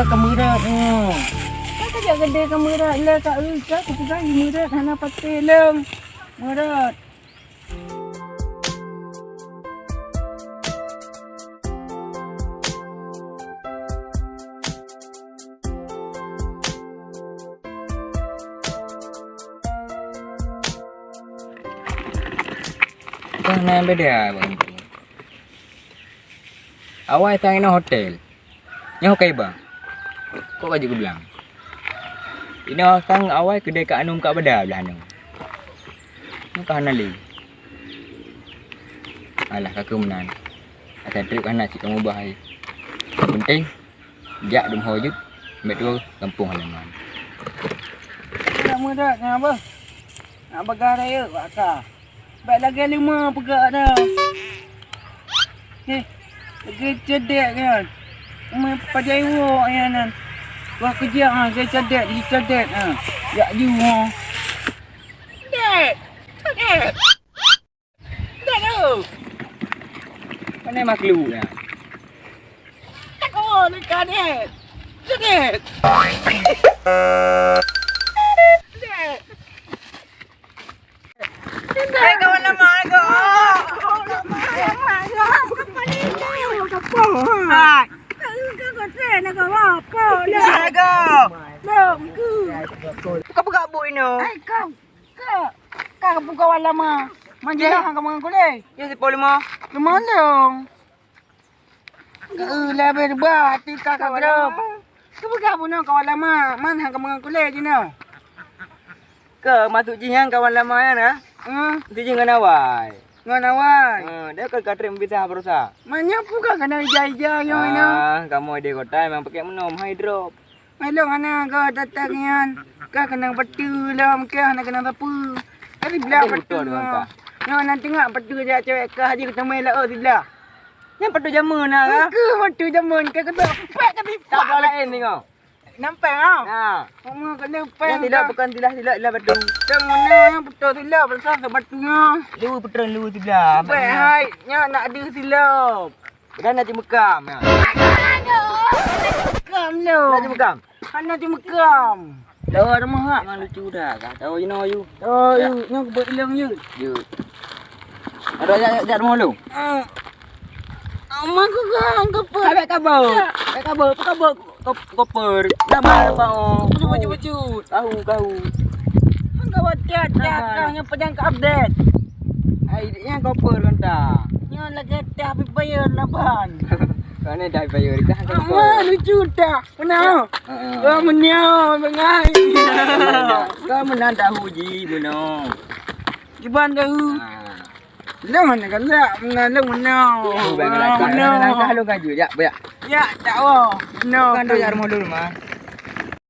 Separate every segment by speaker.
Speaker 1: kemurat ni. Kan kerja gede kemurat lah kat Rika. Aku juga murat hana pakai lem. Murat.
Speaker 2: Bang nak beda bang. Awak tang ina hotel. Nya hokai bang. Kok gaji ku bilang. Ina tang awak kedai kat anum kat beda belah anu. Ni kah nali. Alah kakak menan. Atas trip kan nak cik kamu bahaya. Penting jak dum hojut. Mek tu kampung halaman.
Speaker 1: Nak murat nak apa? Nak bagar raya kat akak. Baik lagi 5 pegak dah. Lagi cedek kan. Pada iwo kan. Wah kerja saya cedek, dia cedek Ya jiwa. Cedek. Cedek. Cedek tu.
Speaker 2: Mana makhluk dah.
Speaker 1: Tak kau nak cedek. Cedek. Cedek. Kawan lama aku.
Speaker 2: Kau buka bu ini.
Speaker 1: Kau buka kawan lama. Manjalah hang kamu kulit.
Speaker 2: Ya 10.5.
Speaker 1: Kemana? Lebih berat hati kakak berap. Kau buka punya kawan lama. Mana hang kamu kulit je no.
Speaker 2: Ke masuk jingan kawan lama ya na? Tu jingan awai.
Speaker 1: Ngan awak.
Speaker 2: Dia ke katrim bisa berusaha.
Speaker 1: Mana buka kena ija-ija yo ini.
Speaker 2: Kamu di kota memang pakai minum hydrop.
Speaker 1: Melong ana kau datang yan. Kau kena betul lah mungkin nak kena apa. Tadi belah betul. Yo nanti tengok betul je cewek kau haji ketemu elok oh sebelah.
Speaker 2: Yang betul jamun nak ke?
Speaker 1: Ke betul jamun kau kata pek tapi
Speaker 2: Tak boleh lain ni kau.
Speaker 1: nampak ah.
Speaker 2: Ha.
Speaker 1: Kamu kena
Speaker 2: Yang
Speaker 1: pek.
Speaker 2: tidak bukan tidak betul.
Speaker 1: Dah mana yang betul silap pasal sebatunya.
Speaker 2: Lu putera lu sebelah.
Speaker 1: Pek hai nya nak ada silap.
Speaker 2: Dah nak mekam.
Speaker 1: Kam lo.
Speaker 2: Nak mekam.
Speaker 1: Ana di Mekam. Tahu ada mah.
Speaker 2: Memang lucu dah kah? Tahu you know you.
Speaker 1: Oh, yang buat ilang je.
Speaker 2: You. Ada jak rumah lu.
Speaker 1: Amak aku kan kapal.
Speaker 2: Habis kabar. Habis kabar. Apa kabar? Koper. Dah mal apa oh.
Speaker 1: Baju-baju.
Speaker 2: Tahu.
Speaker 1: Hang kawat tiap-tiap kang yang pedang ke update.
Speaker 2: Ai yang koper kan tak.
Speaker 1: Yang lagi tiap bayar laban.
Speaker 2: Kau ni dah bayar dah.
Speaker 1: Amak lucu dah. Mana? Oh, menyau bengai.
Speaker 2: Kau menang tahu ji benar.
Speaker 1: Jiban tahu. Lah mana kan lah mengalung menau.
Speaker 2: Nak halu kaju jak banyak.
Speaker 1: Ya, tak wah. No.
Speaker 2: Kan dah jar modul mah.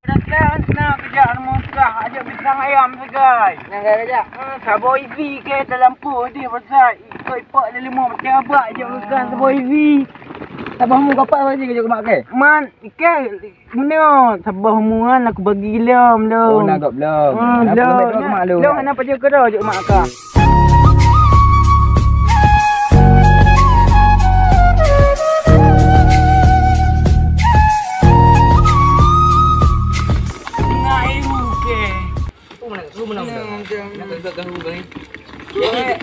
Speaker 1: Nak kerja rumah sah aja pisang ayam segai.
Speaker 2: Nak kerja.
Speaker 1: Sabo EV ke dalam lampu dia pasal ikut ada 5 macam abak je lukan sabo EV.
Speaker 2: Sabah mu kapak apa je mak ke?
Speaker 1: Man, ikan mana sabah mu kan aku bagi lem lu.
Speaker 2: Oh nak belum. Nak mak lu.
Speaker 1: Lu kenapa je ke dah je mak kau.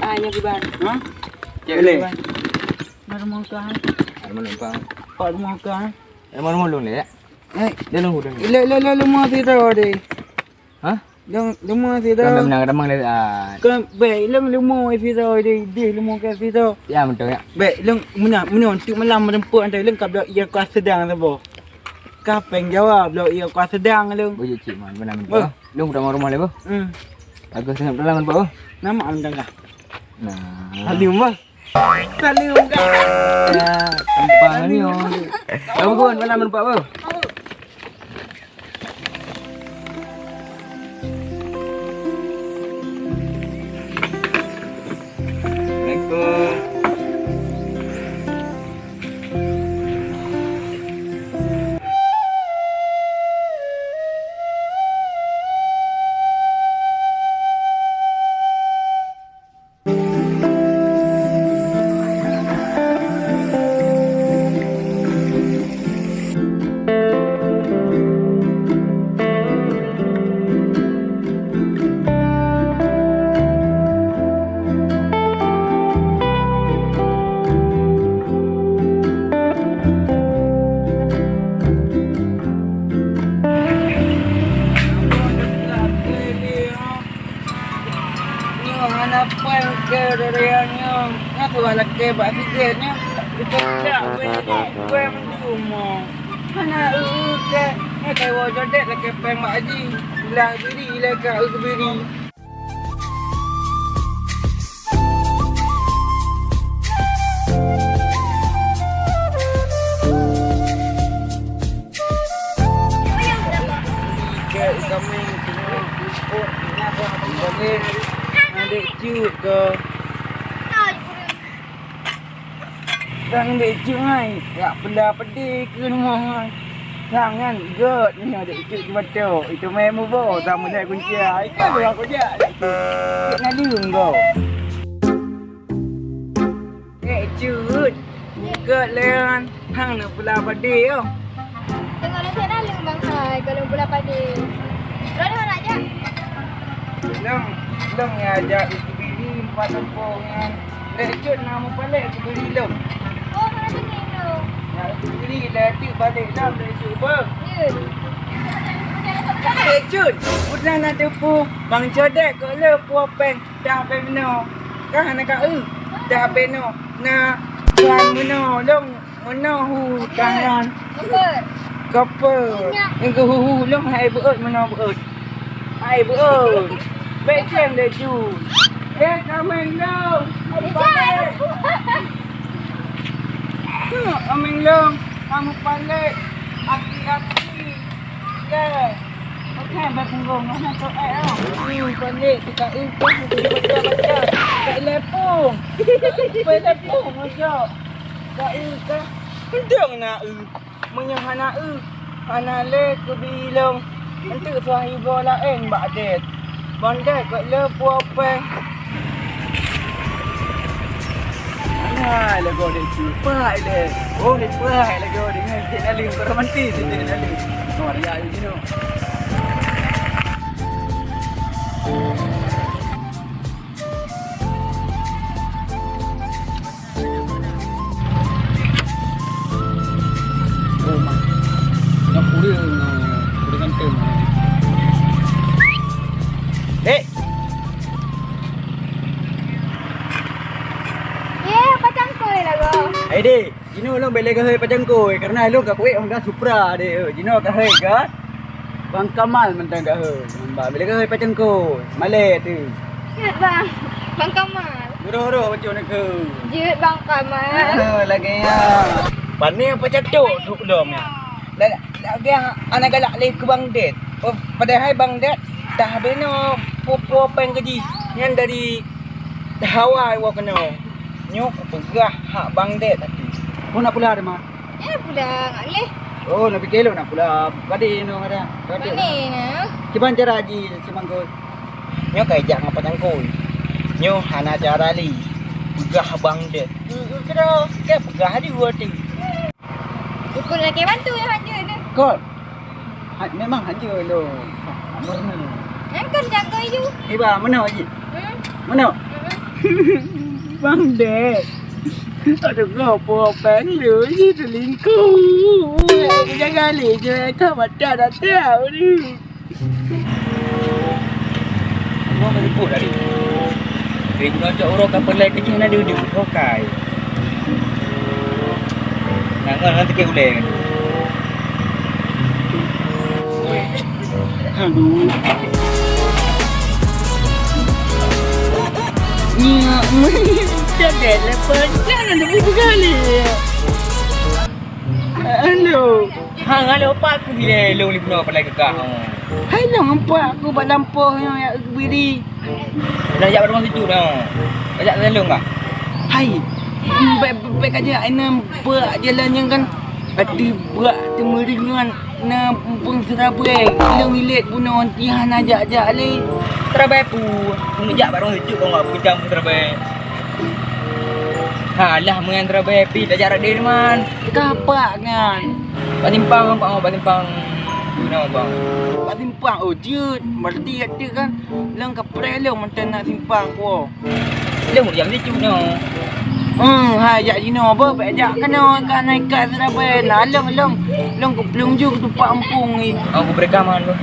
Speaker 2: Hanya kiban.
Speaker 1: Ha?
Speaker 2: Boleh.
Speaker 1: Baru mau kan?
Speaker 2: Ada menumpang.
Speaker 1: Baru mau kan?
Speaker 2: Ada mau lu le. Dia lu hudang.
Speaker 1: Lu mau tidur deh.
Speaker 2: Hah?
Speaker 1: Lu mau tidur.
Speaker 2: Kau menang ramang le.
Speaker 1: Kan baik lu mau tidur deh. Dia lu mau ke tidur.
Speaker 2: Ya betul ya.
Speaker 1: Baik lu mana untuk malam menempur anda lengkap dah ia kuas sedang tu. Kapeng jawab lu ia kuas sedang lu.
Speaker 2: Boleh cik man benar betul. Lu dah rumah le, Bu. Bagus sangat dalam Bu.
Speaker 1: Nama anda kah?
Speaker 2: Nah.
Speaker 1: Salim bah. Salim kah?
Speaker 2: Ya, tempang ni oh. Kamu pun mana nampak Bu? Assalamualaikum.
Speaker 1: Mana pun ke dariannya. Ngaku lah ke bak sikitnya. Dipecah gue mendumo. Mana ke. Kai wajah dek lah ke peng mak haji. Belah biri lah ke biri. Kami tengok rumput nak balik adik cuk ke sang adik cuk hai tak benda pedih ke rumah sangan god ni adik cuk betul itu memu bo sama saya kunci itu aku dia nak lung go cuk god leon hang nak pula pedih oh.
Speaker 3: Tengok nak saya dah leng bang hai kalau bola padi. Berapa nak je?
Speaker 1: Long ya ajak itu biri empat tempung yang lecet nama balik aku beri long.
Speaker 3: Oh, mana tengok tu?
Speaker 1: Ya aku beri lecet balik dah dari cuba.
Speaker 3: Ya.
Speaker 1: Lecet. Udah nak tepu bang codek ke le puapeng dah peno. Kan nak dah peno. Na tuan meno long meno hu kangan.
Speaker 3: Apa?
Speaker 1: Kapal. Yang hu long hai beut meno beut. Hai beut. Becem dah ju. Kameng long. Kameng long. Kamu balik. Aki-aki. Ya. Okey, berpunggung. Mana tu balik. Kita itu. Baca-baca. Tak lepung. Lepung. Macam. Tak itu. Hendang nak menyang anak anak le ke bilong nanti sahiba lain bak det bandai kat le puapeng ana le go de cupai le oh le pai le go dengan tenaling romantis tenaling Maria you know
Speaker 3: Macam kau lah go.
Speaker 1: Dek, Jino long bela ke pacang koi karena long ka kuih Honda Supra de. Jino ka hai ka. Bang Kamal mentang ka hai. Mbak bela ke pacang koi. Malay tu.
Speaker 3: Jut bang. Bang Kamal.
Speaker 1: Ro macam nak ke.
Speaker 3: Jut bang Kamal.
Speaker 1: Lagi ya. Pani pacang tu duk long ya. Lagi anak galak le ke Bang Det. Padahal Bang Det dah beno popo penggaji yang dari Hawaii wa kena. Nyok pegah hak Bang Det tadi. Oh nak pula ada mah.
Speaker 3: Pula ngak leh.
Speaker 1: Oh nak pergi nak pula. Kadi no ada. Kadi.
Speaker 3: Mana na?
Speaker 1: Kiban cara haji cemang ko. Nyok kai jak apa tangkoi. Nyok hana cara li. Pegah Bang Det. Kena ke pegah di wati.
Speaker 3: Ukun lagi bantu yang hanja ni.
Speaker 1: Kol. Memang haji lo. Mana ni?
Speaker 3: Kan jaga you.
Speaker 1: Iba mana haji? Mana? Bang Det. Aduh kau puapeng lu ni selingkuh. Jangan kali je kau macam dah tahu ni.
Speaker 2: Mau meliput tadi. Ring nocok orang kapal lain kecil nak duduk rokai. Nangan nanti ke uleng.
Speaker 1: Aduh. Nya, jangan lepas. Jangan ada buku kali. Halo.
Speaker 2: Hang halo pak aku bila lu ni pernah pelai kekah.
Speaker 1: Hai lah nampak aku buat lampu yang biri.
Speaker 2: Dah ajak rumah situ dah. Ajak telung kah?
Speaker 1: Hai. Baik aja ana buat jalan yang kan ada buat temeringan na pung Surabaya. Ilang ilet puno tihan ajak-ajak le.
Speaker 2: Surabaya pu. Mengejak barang hidup kau enggak puncang Surabaya. Halah mengan Surabaya pi dah jarak dia man.
Speaker 1: Kapak kan.
Speaker 2: Patimpang pak patimpang. Guna bang.
Speaker 1: Pak simpang oh jut. Berarti ada kan lang kapre le macam nak simpang ko.
Speaker 2: Dia mau jam situ no.
Speaker 1: Hai ajak Jino apa? Ajak kena kat naik kat Surabaya. Long ke Pelungju ke tempat kampung ni.
Speaker 2: Aku berekaman tu.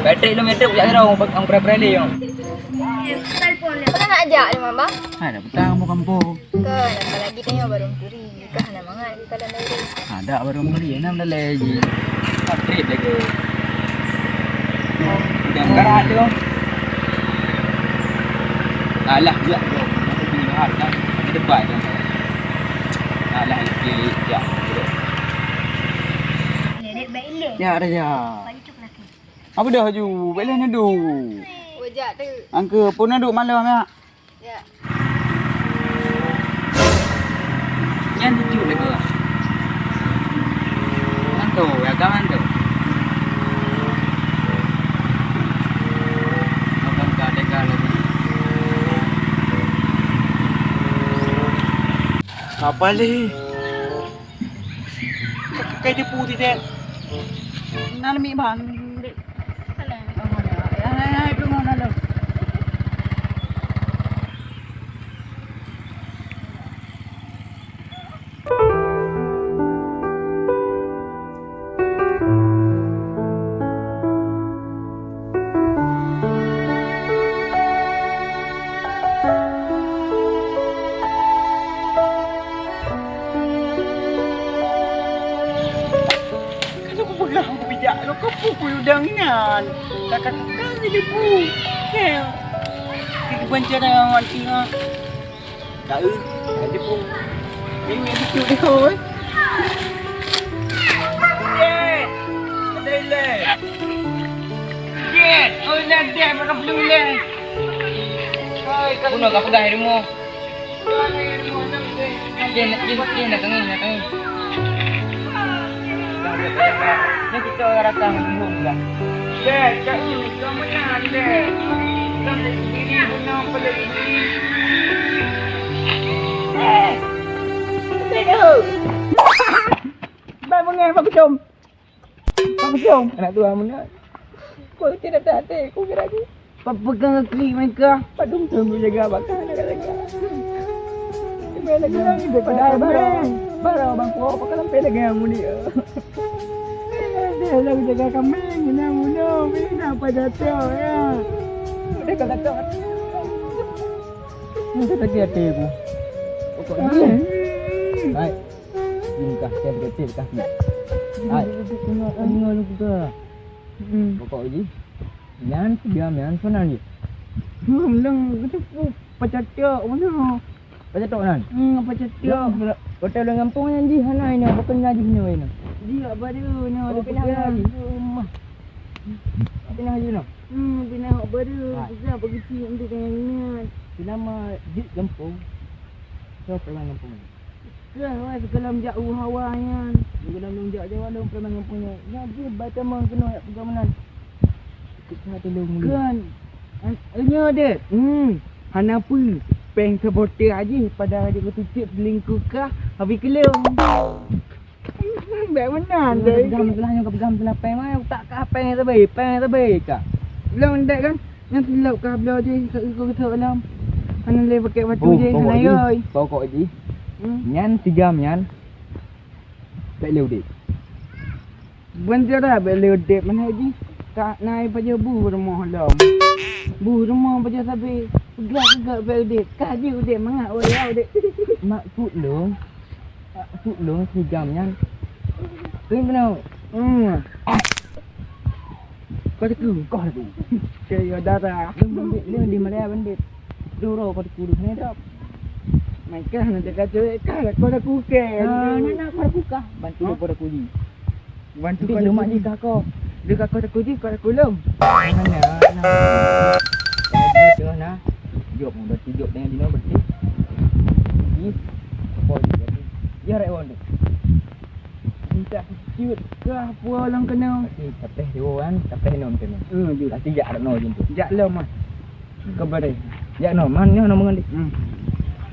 Speaker 2: Bateri lu meter ujak serau ang pre-pre le yo.
Speaker 3: Pernah nak ajak dia mama?
Speaker 1: Ada petang mau kampung.
Speaker 3: Kan apalagi tanya baru turi. Kah nak mangan kalau nak.
Speaker 1: Ada baru beli enam dah lagi.
Speaker 2: Trip lagi. Yang berat tu. Alah pula tu. Ini mahal kan. Di depan tu. Alah lagi ya.
Speaker 3: Ledek baik le.
Speaker 1: Ya ada ya.
Speaker 3: Balik tu lagi.
Speaker 1: Apa dah ju? Balik nadu.
Speaker 3: Wajak tu.
Speaker 1: Angka pun nadu malam ya.
Speaker 3: Ya.
Speaker 2: Yang tujuh lagi. Mantu, ya kawan tu. Abang tak ada lagi.
Speaker 1: Apa le? Kayak di putih deh. Nala mi ban. Hai tu mana lo? Udangan kakak-kakak ni bu kel kita bancar yang anti ah tak ada pun ini lucu dia oi oi nak dia makan belum le oi
Speaker 2: Aku nak apa dah harimu? Dia nak tengin. Ni kita rakam belum lah.
Speaker 1: deh cak ni kamu nak deh kamu ini nak pada ini Bang mengai pak kecom. Pak kecom. Anak tua mana? Kau tidak hati, kau kira lagi. Pegang kaki mereka. Padung tu menjaga bakal jaga. Sampai lagi lagi pada barang bang kau pakai sampai lagi yang muni. Dia lagi jaga kambing, mina muno, mina pada tu ya. Udah kata. Ni kata dia aku. Pokoknya. Hai. Nikah saya betul kah ni? Hai. Tengok lu juga. Pokok ni. Yan diam yan sana ni. Lang kita pacatok mana? Pacatok nan. Pacatok. Hotel dengan kampung yang ji hana ini bukan lagi ni ini. Dia baru ni ada pindah lagi. Rumah. Pindah lagi no. Pindah baru. Bisa pergi untuk yang ni. Nama di kampung. So pelan kampung. Wah, sekolah jauh hawanya. Sekolah jauh ada pelan kampungnya. Jadi baca mang kena pegang menan. Kita tolong dulu. Kan. Anya ada. Hana apa? Peng sebotir aja pada dia tutup selingkuh kah? Habis kelong. Baik menan. Pegang sebelahnya kau pegang sebelah peng mai tak kah peng terbaik kah? Belum ndak kan? Yang silap kah belah je kau kata dalam. Hana le pakai batu je sana oi.
Speaker 2: Pokok je. Nyan 3 nyan. Tak leu dik.
Speaker 1: Banjar dah beli dek mana lagi? Tak naik pada bu rumah lam. Bu rumah pada sabi. Gak beli dek. Kaji dek mangat orang dek.
Speaker 2: Mak sut long 3 nyan. Kau benar.
Speaker 1: Kau tu. Kaya darah.
Speaker 2: Lu di mana bandit? Duro kau kudu ni dak.
Speaker 1: Mereka nak jaga cewek kah? Kau dah kuken.
Speaker 2: Nak kau buka. Bantu kau dah kuji.
Speaker 1: Bantu
Speaker 2: Kau
Speaker 1: kau
Speaker 2: mak ni kakak.
Speaker 1: Dia kau dah kuji, kau dah kulung.
Speaker 2: Mana? Tengah nah. Jom berarti jom dengan dino berarti. Ni apa dia? Dia rek won.
Speaker 1: Minta cute kah pulang kena.
Speaker 2: Tapi dia kan, tapi nom tu.
Speaker 1: Ju.
Speaker 2: Dah 3 ada no je tu.
Speaker 1: Jak lam mah. Khabar dia.
Speaker 2: Ya no, man ni no mengan dik.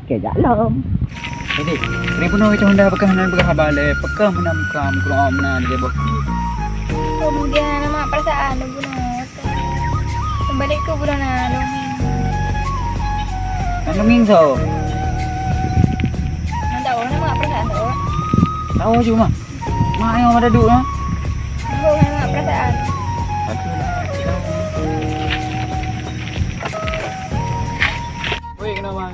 Speaker 2: Ke dalam. Jadi, ribu no itu hendak bekahanan bekahabale, pekam menam kam kurang menan dia bok.
Speaker 3: Kemudian nama perasaan lu bunuh. Kembali ke bulan lalu.
Speaker 2: Ano minso?
Speaker 3: Nanda orang nama perasaan tu.
Speaker 2: Tahu cuma. Mak yang ada duk no.
Speaker 3: Bukan nama perasaan.
Speaker 1: Weh kenapa?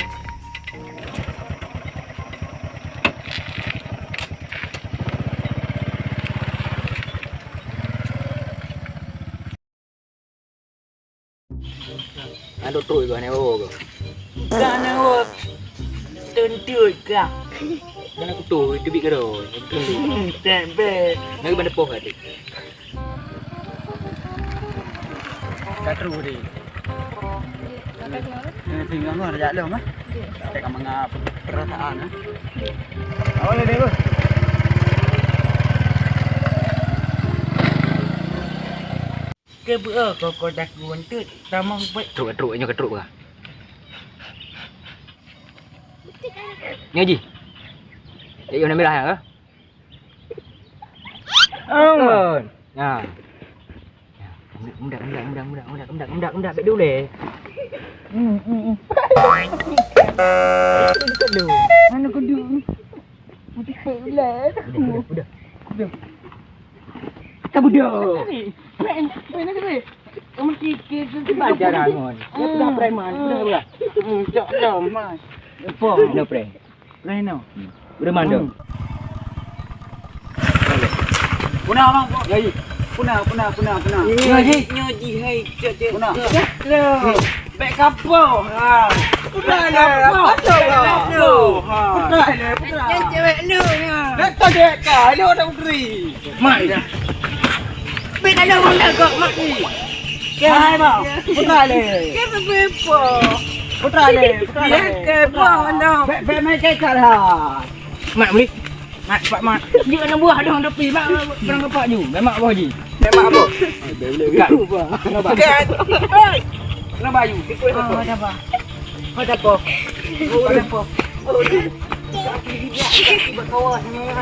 Speaker 2: Ada tu juga ni bawa ke.
Speaker 1: Kan awak tuntut kah?
Speaker 2: Kan aku tu debit ke dah.
Speaker 1: Tempe.
Speaker 2: Nak benda poh tadi.
Speaker 1: Katru di.
Speaker 3: Makasih mana?
Speaker 1: Tinggal ngor jak lu mah. Tak mengap perasaan ah. Awal deh lu. Ke bữa kau dah kuntut tamang baik.
Speaker 2: Ketruk ke. Ni Haji. Ya, warna merah ke?
Speaker 1: Oh.
Speaker 2: Ha. Mudah. Baik dulu leh.
Speaker 1: Mana kau dulu? Mati pelat.
Speaker 2: Udah.
Speaker 1: Tak budak. Main ke? Kamu kikir tu
Speaker 2: Bajar angon.
Speaker 1: Ya sudah preman. Sudah. Cok dah mas. Apa?
Speaker 2: Dah pre.
Speaker 1: Lain no.
Speaker 2: Udah mandang.
Speaker 1: Punah bang. Lagi. Punah. Nyoji hai cok. Punah. Lo. Baik kapo. Ha. Punah lah. Punah. Yang cewek lu nya. Dak tak ka. Lu dah beri. Mai dah. Baik ada benda kok mak ni. Hai bang. Punah le. Ke bepo. Putra le. Ke no. Baik mai ke salah.
Speaker 2: Mak beli.
Speaker 1: Mak. Dia nak buah dah tepi mak.
Speaker 2: Perang apa ju? Memang apa Haji?
Speaker 1: Mak apa?
Speaker 2: Kat. Kenapa?
Speaker 1: Hei. Kenapa you? Ada apa? Ada apa? Oh,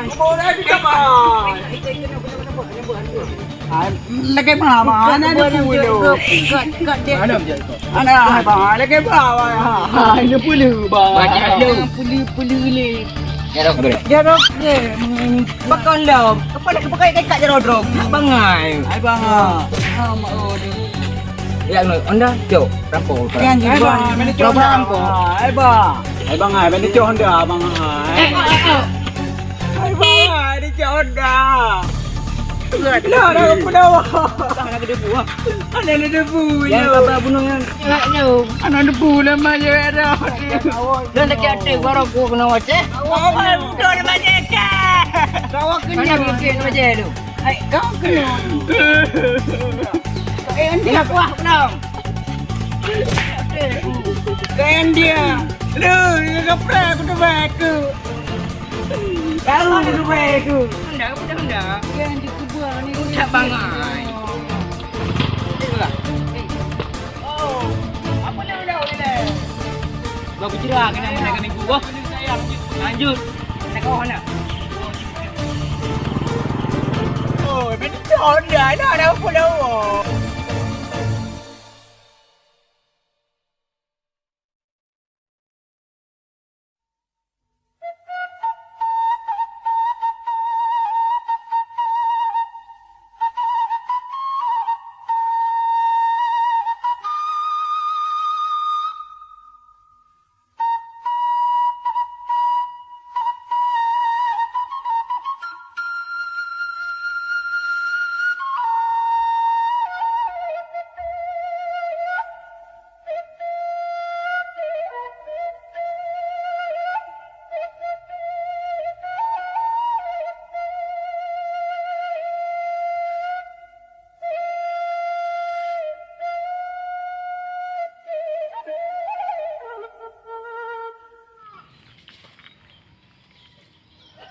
Speaker 1: lagi mana? Ana ada puluh.
Speaker 2: Mana je kau?
Speaker 1: Ana bang, lagi berapa? Ada puluh bang.
Speaker 2: Banyak lu.
Speaker 1: Puluh le.
Speaker 2: Ya dah boleh.
Speaker 1: Dia dok ke. Bakal lam. Kepala kepakai dekat je rodrok.
Speaker 2: Nak bangai.
Speaker 1: Ai bang. Mak
Speaker 2: Ya nu anda jauh rampok.
Speaker 1: Kan bang, mana cok rampok. Ai bang, ai mana cok Honda bang. Ai bang, dia cok Honda. Dah pedawa.
Speaker 2: Nak ada buah.
Speaker 1: Ada debu je.
Speaker 2: Yang bapa bunungan.
Speaker 1: Ada debu lama je ada.
Speaker 2: Dan dekat ada baru aku kena wace.
Speaker 1: Awak betul macam ke? Kau
Speaker 2: Mana bikin wace tu?
Speaker 1: Ai kau kena.
Speaker 2: Dia kuah kena.
Speaker 1: Kan dia. Lu, dia kapra aku tu aku. Tahu tu aku.
Speaker 2: Hendak.
Speaker 1: Kan di kubur ni.
Speaker 2: Tak bangai.
Speaker 1: Oh. Apa dia dah ni?
Speaker 2: Gua bicara kena nak minggu gua. Lanjut. Nak kau mana?
Speaker 1: Oh, betul Honda dah ada apa dah.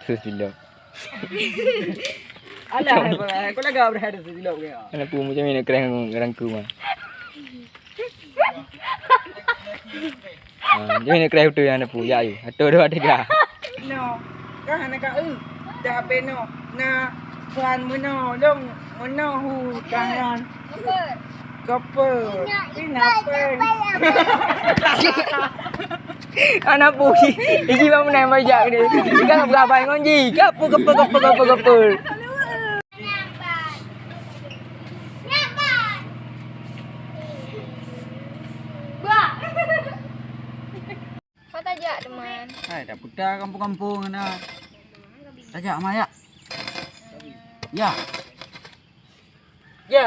Speaker 2: Silap.
Speaker 1: Alah, aku dah gak berada silap ke.
Speaker 2: Ana pu macam ni kerang rangku mah. Jadi kerang tu ana pu ya you. Atau dua tiga.
Speaker 1: No, kan nak dah beno na puan meno long meno hu kangan couple ini apa
Speaker 2: Anak pu iji bang menai majak ni. Kan berapa ngonji? Gapu.
Speaker 3: teman.
Speaker 1: Hai, dah putar kampung-kampung na. Tajak Maya. Ya. Ya.